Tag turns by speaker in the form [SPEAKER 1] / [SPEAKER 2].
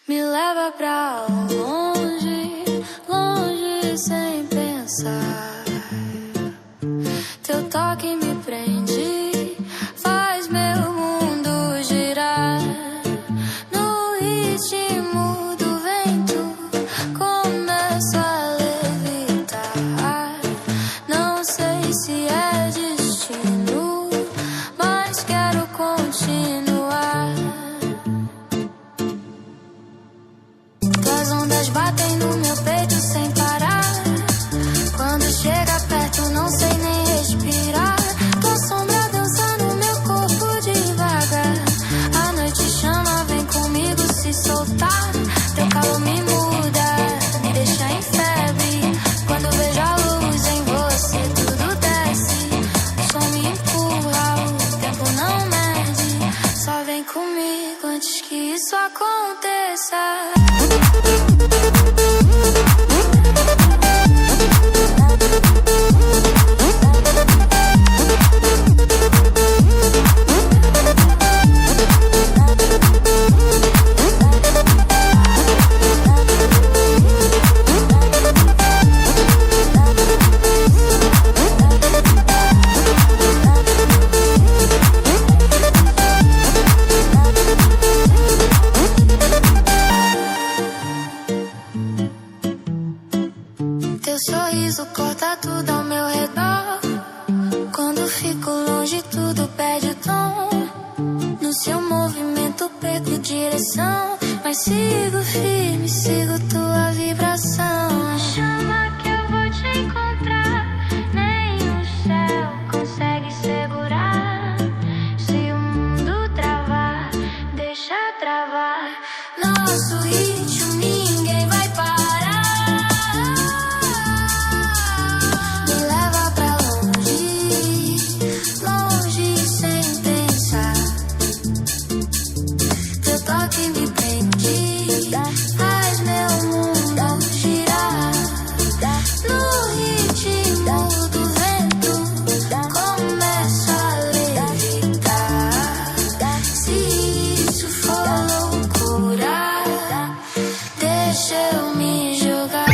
[SPEAKER 1] Me leva pra longe, longe sem pensar. Teu toque me prende, faz meu mundo girar. No ritmo do vento, começo a levitar. Não sei se é destino, mas quero continuar. Tuas ondas batem no meu peito sem parar. Quando chega perto não sei nem respirar. Tua sombra dança no meu corpo devagar. A noite chama, vem comigo se soltar. Teu calor me muda, me deixa em febre. Quando vejo a luz em você tudo desce. O som me empurra, o tempo não mede. Só vem comigo antes que isso aconteça. Teu sorriso corta tudo ao meu redor. Quando fico longe tudo perde o tom. No seu movimento perco direção, mas sigo firme, sigo tua vibração. Chama que eu vou te encontrar. Nem o céu consegue segurar. Se o mundo travar, deixa travar. Nosso ritmo ninguém vai parar. Que me prende, faz meu mundo girar. No ritmo do vento, começo a levitar. Se isso for loucura, deixa eu me jogar.